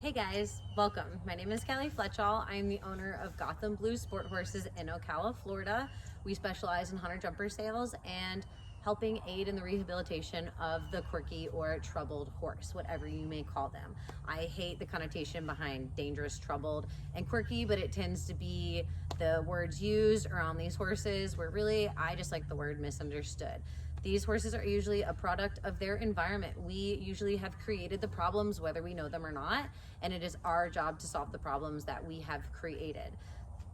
Hey guys, welcome. My name is Kelly Fletchall. I'm the owner of Gotham Blue Sport Horses in Ocala, Florida. We specialize in hunter jumper sales and helping aid in the rehabilitation of the quirky or troubled horse, whatever you may call them. I hate the connotation behind dangerous, troubled, and quirky, but it tends to be the words used around these horses where really I just like the word misunderstood. These horses are usually a product of their environment. We usually have created the problems whether we know them or not, and it is our job to solve the problems that we have created.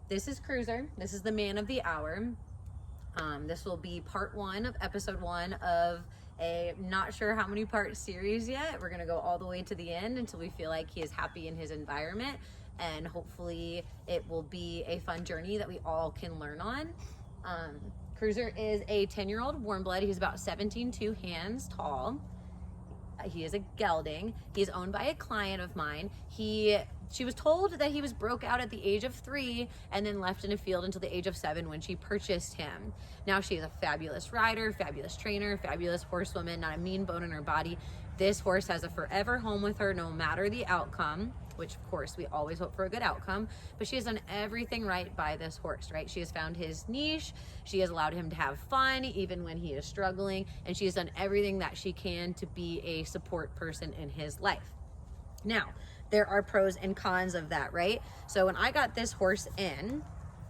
This is Cruiser. This is the man of the hour. This will be part one of episode one of a not sure how many part series yet. We're gonna go all the way to the end until we feel like he is happy in his environment, and hopefully it will be a fun journey that we all can learn on. Cruiser is a 10-year-old warm blood. He's about 17 hands tall. He is a gelding. He's owned by a client of mine. She was told that he was broke out at the age of 3 and then left in a field until the age of 7 when she purchased him. Now she is a fabulous rider, fabulous trainer, fabulous horsewoman, not a mean bone in her body. This horse has a forever home with her no matter the outcome, which of course we always hope for a good outcome, but she has done everything right by this horse, right? She has found his niche. She has allowed him to have fun even when he is struggling, and she has done everything that she can to be a support person in his life. Now, there are pros and cons of that, right? So when I got this horse in,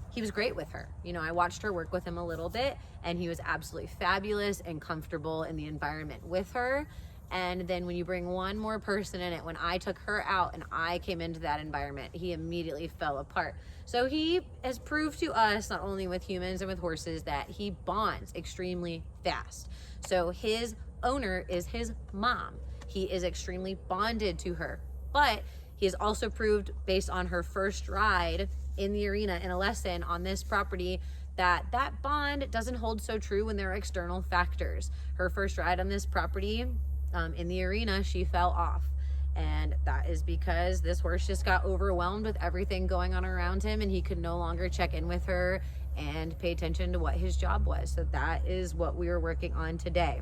he was great with her. You know, I watched her work with him a little bit, and he was absolutely fabulous and comfortable in the environment with her. And then when you bring one more person in it, when I took her out and I came into that environment, he immediately fell apart. So he has proved to us, not only with humans and with horses, that he bonds extremely fast. So his owner is his mom. He is extremely bonded to her, but he has also proved based on her first ride in the arena in a lesson on this property that bond doesn't hold so true when there are external factors. Her first ride on this property, in the arena, she fell off, and that is because this horse just got overwhelmed with everything going on around him, and he could no longer check in with her and pay attention to what his job was. So that is what we are working on today.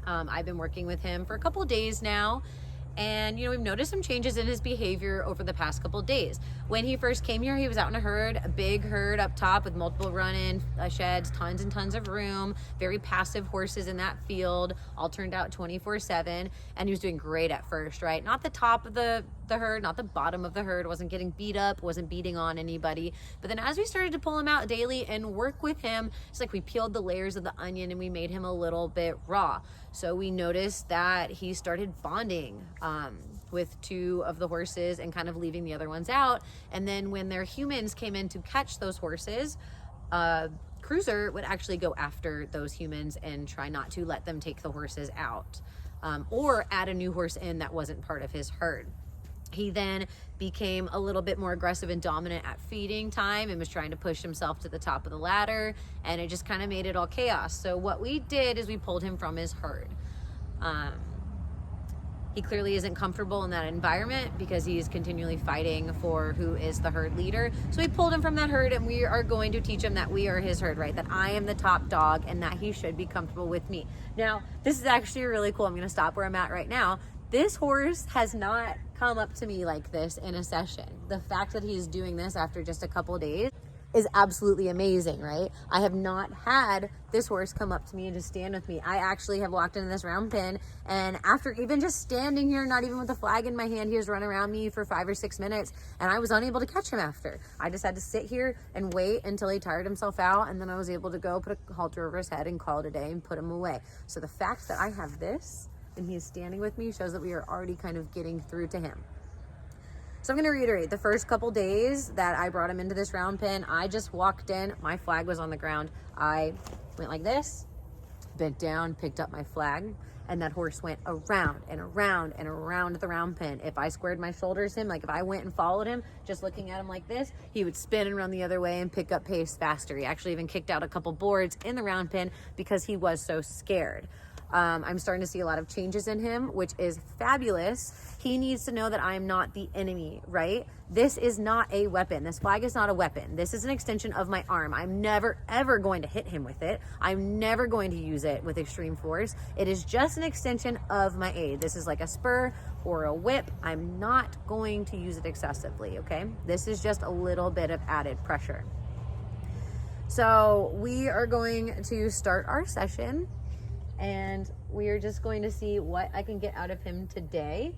I've been working with him for a couple days now, and we've noticed some changes in his behavior over the past couple days. When he first came here, he was out in a herd, a big herd up top with multiple run-in sheds, tons and tons of room, very passive horses in that field, all turned out 24/7, and he was doing great at first, right? Not the top of the herd, not the bottom of the herd, wasn't getting beat up, wasn't beating on anybody. But then as we started to pull him out daily and work with him, it's like we peeled the layers of the onion and we made him a little bit raw. So we noticed that he started bonding with 2 of the horses and kind of leaving the other ones out. And then when their humans came in to catch those horses, Cruiser would actually go after those humans and try not to let them take the horses out, or add a new horse in that wasn't part of his herd. He then became a little bit more aggressive and dominant at feeding time and was trying to push himself to the top of the ladder, and it just kind of made it all chaos. So what we did is we pulled him from his herd. He clearly isn't comfortable in that environment because he's continually fighting for who is the herd leader. So we pulled him from that herd, and we are going to teach him that we are his herd, right? That I am the top dog and that he should be comfortable with me. Now, this is actually really cool. I'm going to stop where I'm at right now. This horse has not come up to me like this in a session. The fact that he's doing this after just a couple days is absolutely amazing, right? I have not had this horse come up to me and just stand with me. I actually have walked into this round pen, and after even just standing here, not even with a flag in my hand, he was running around me for 5 or 6 minutes, and I was unable to catch him after. I just had to sit here and wait until he tired himself out, and then I was able to go put a halter over his head and call it a day and put him away. So the fact that I have this and he's standing with me shows that we are already kind of getting through to him. So I'm going to reiterate, the first couple days that I brought him into this round pen, I just walked in, my flag was on the ground. I went like this, bent down, picked up my flag, and that horse went around and around and around the round pen. If I squared my shoulders him, like if I went and followed him, just looking at him like this, he would spin and run the other way and pick up pace faster. He actually even kicked out a couple boards in the round pen because he was so scared. I'm starting to see a lot of changes in him, which is fabulous. He needs to know that I'm not the enemy, right? This is not a weapon. This flag is not a weapon. This is an extension of my arm. I'm never, ever going to hit him with it. I'm never going to use it with extreme force. It is just an extension of my aid. This is like a spur or a whip. I'm not going to use it excessively, okay? This is just a little bit of added pressure. So we are going to start our session, and we are just going to see what I can get out of him today.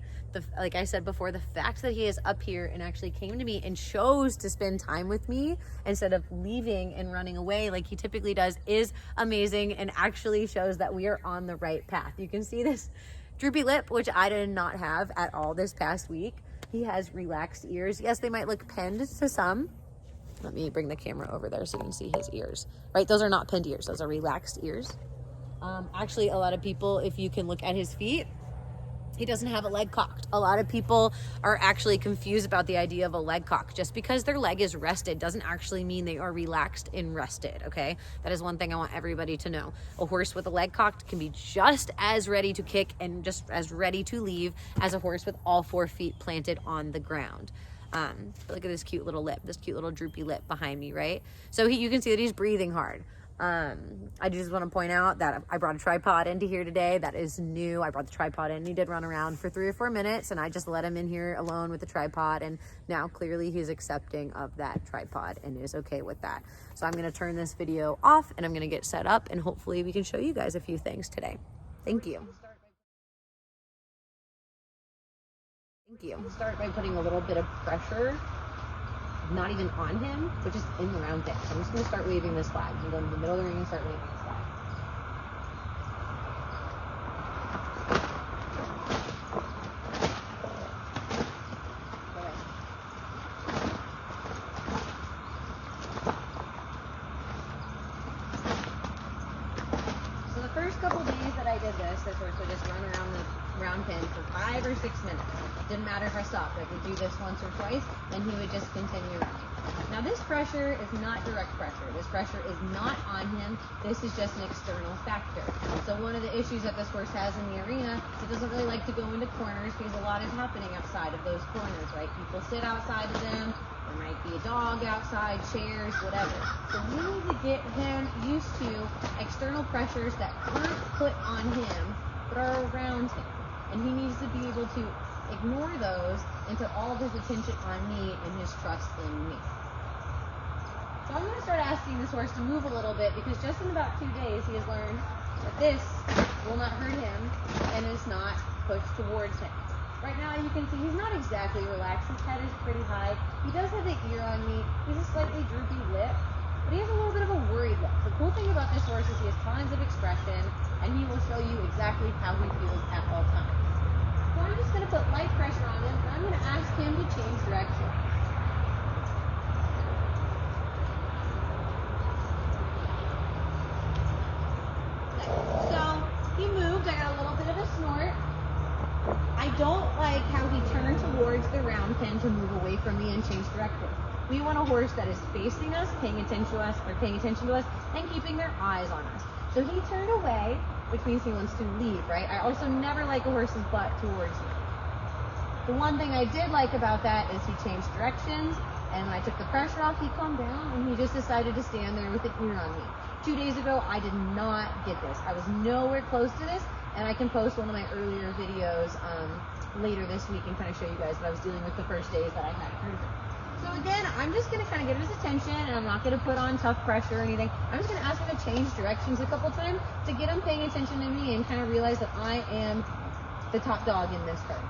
Like I said before, the fact that he is up here and actually came to me and chose to spend time with me instead of leaving and running away like he typically does is amazing, and actually shows that we are on the right path. You can see this droopy lip, which I did not have at all this past week. He has relaxed ears. Yes, they might look pinned to some. Let me bring the camera over there so you can see his ears, right? Those are not pinned ears. Those are relaxed ears. Actually, a lot of people, if you can look at his feet, he doesn't have a leg cocked. A lot of people are actually confused about the idea of a leg cock. Just because their leg is rested doesn't actually mean they are relaxed and rested, okay? That is one thing I want everybody to know. A horse with a leg cocked can be just as ready to kick and just as ready to leave as a horse with all 4 feet planted on the ground. Look at this cute little lip, this cute little droopy lip behind me, right? So you can see that he's breathing hard. I just want to point out that I brought a tripod into here today. That is new. I brought the tripod in. He did run around for 3 or 4 minutes, and I just let him in here alone with the tripod, and now clearly he's accepting of that tripod and is okay with that. So I'm going to turn this video off, and I'm going to get set up, and hopefully we can show you guys a few things today. Thank you. Start by putting a little bit of pressure, not even on him, but just in the round pin. So I'm just going to start waving this flag. I'm going to go to the middle of the ring and start waving this flag. So the first couple days that I did this horse would just run around the round pin for 5 or 6 minutes. Didn't matter if I stopped. I could do this once or twice, and he would just continue running. Now this pressure is not direct pressure. This pressure is not on him. This is just an external factor. So one of the issues that this horse has in the arena is it doesn't really like to go into corners because a lot is happening outside of those corners, right? People sit outside of them. There might be a dog outside, chairs, whatever. So we need to get him used to external pressures that aren't put on him, but are around him. And he needs to be able to ignore those and put all of his attention on me and his trust in me. So I'm going to start asking this horse to move a little bit, because just in about 2 days he has learned that this will not hurt him and is not pushed towards him. Right now you can see he's not exactly relaxed. His head is pretty high. He does have an ear on me. He's a slightly droopy lip, but he has a little bit of a worried look. The cool thing about this horse is he has tons of expression, and he will show you exactly how he feels at all times. So I'm just going to put light pressure on him, and I'm going to ask him to change direction. Okay. So he moved. I got a little bit of a snort. I don't like how he turned towards the round pin to move away from me and change direction. We want a horse that is facing us, paying attention to us, and keeping their eyes on us. So he turned away, which means he wants to leave, right? I also never like a horse's butt towards me. The one thing I did like about that is he changed directions, and when I took the pressure off, he calmed down, and he just decided to stand there with an ear on me. 2 days ago, I did not get this. I was nowhere close to this, and I can post one of my earlier videos later this week and kind of show you guys what I was dealing with the first days that I had cruising. So again, I'm just going to kind of get his attention, and I'm not going to put on tough pressure or anything. I'm just going to ask him to change directions a couple times to get him paying attention to me and kind of realize that I am the top dog in this herd.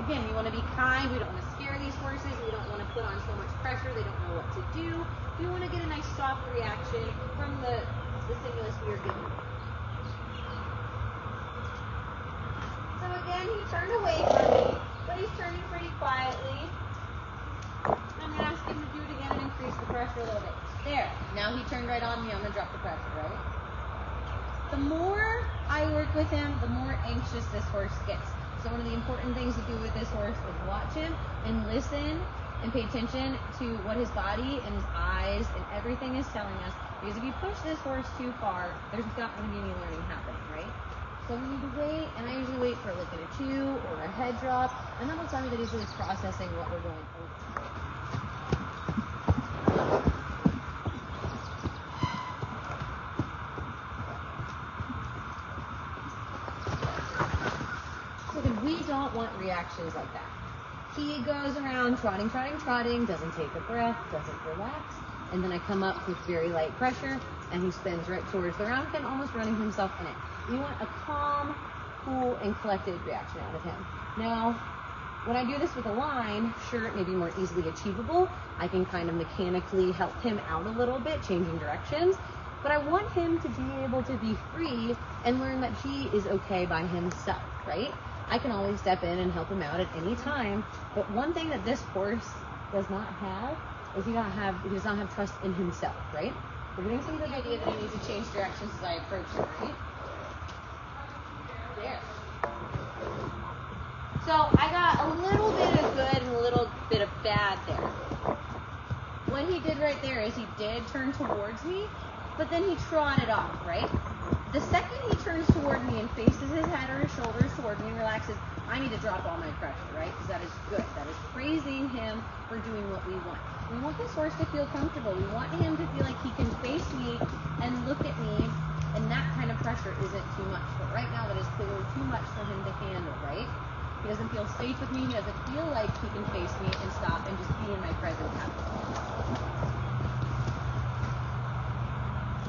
Again, we want to be kind. We don't want to scare these horses. We don't want to put on so much pressure. They don't know what to do. We want to get a nice soft reaction from the stimulus we are giving. So again, he turned away from me, but he's turning pretty quietly. I'm going to ask him to do it again and increase the pressure a little bit. There. Now he turned right on me. I'm going to drop the pressure, right? The more I work with him, the more anxious this horse gets. So one of the important things to do with this horse is watch him and listen and pay attention to what his body and his eyes and everything is telling us. Because if you push this horse too far, there's not going to be any learning happening, right? So we need to wait, and I usually wait for like a 2 or a head drop, and that will tell me that he's really processing what we're going over. We don't want reactions like that. He goes around trotting, doesn't take a breath, doesn't relax, and then I come up with very light pressure, and he spins right towards the round pin, almost running himself in it. We want a calm, cool, and collected reaction out of him. Now, when I do this with a line, sure, it may be more easily achievable. I can kind of mechanically help him out a little bit, changing directions, but I want him to be able to be free and learn that he is okay by himself, right? I can always step in and help him out at any time, but one thing that this horse does not have is he does not have trust in himself, right? We're getting some good idea that he needs to change directions as I approach him, right? There. So I got a little bit of good and a little bit of bad there. What he did right there is he did turn towards me, but then he trotted off, right? The second he turns toward me and faces his head or his shoulders toward me and relaxes, I need to drop all my pressure, right? Because that is good. That is praising him for doing what we want. We want this horse to feel comfortable. We want him to feel like he can face me and look at me, and that kind of pressure isn't too much. But right now, that is clearly too much for him to handle, right? He doesn't feel safe with me. He doesn't feel like he can face me and stop and just be in my presence.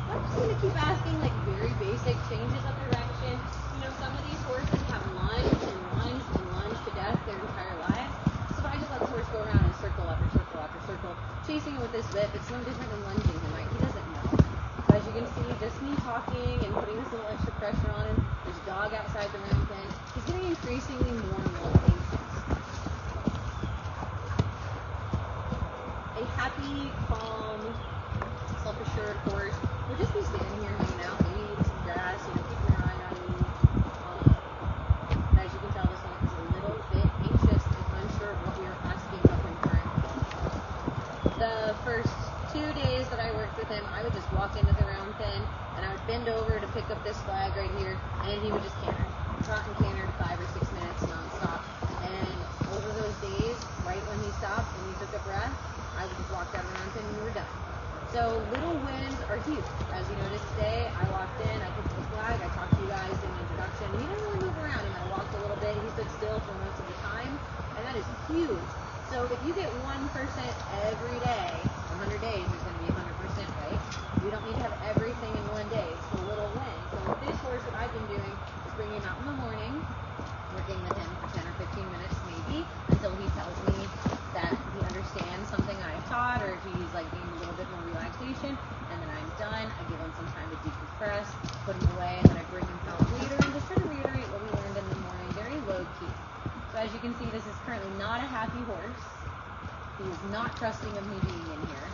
I'm just going to keep asking like very basic changes of direction. You know, some of these horses have lunged and lunged and lunged to death their entire lives. So if I just let the horse go around in circle after circle after circle, chasing it with this whip, it's no different than lunging him, right? He doesn't know. But as you can see, just me talking and putting this little extra pressure on him, there's a dog outside the round pen, he's getting increasingly more and more anxious. A happy, calm, self-assured horse will just be standing here hanging out, maybe eating some grass, you know, keeping their eye on me. As you can tell, this one is a little bit anxious and unsure of what we are asking of him currently. The first 2 days that I worked with him, I would just walk into the round pen and I would bend over to pick up this flag right here, and he would just canter. Trot and canter 5 or 6 minutes nonstop. And over those days, right when he stopped and he took a breath, I would just walk out of the round pen and we were done. So little wins are huge. As you noticed today, I walked in, I picked up the flag, I talked to you guys in the introduction. He didn't really move around. He might have walked a little bit. He stood still for most of the time, and that is huge. So if you get 1% every day, 100 days is going to be 100%, right? We don't need to have everything in one day. It's a little win. So with this horse, what I've been doing is bringing him out in the morning, working with him for 10 or 15 minutes maybe, until he tells me that he understands something I've taught, or if he's like gained a little bit more relaxation, and then I'm done. I give him some time to decompress, put him away, and then I bring him out later and just try to reiterate what we learned in the morning, very low key. So as you can see, this is currently not a happy horse. He is not trusting of me being in here.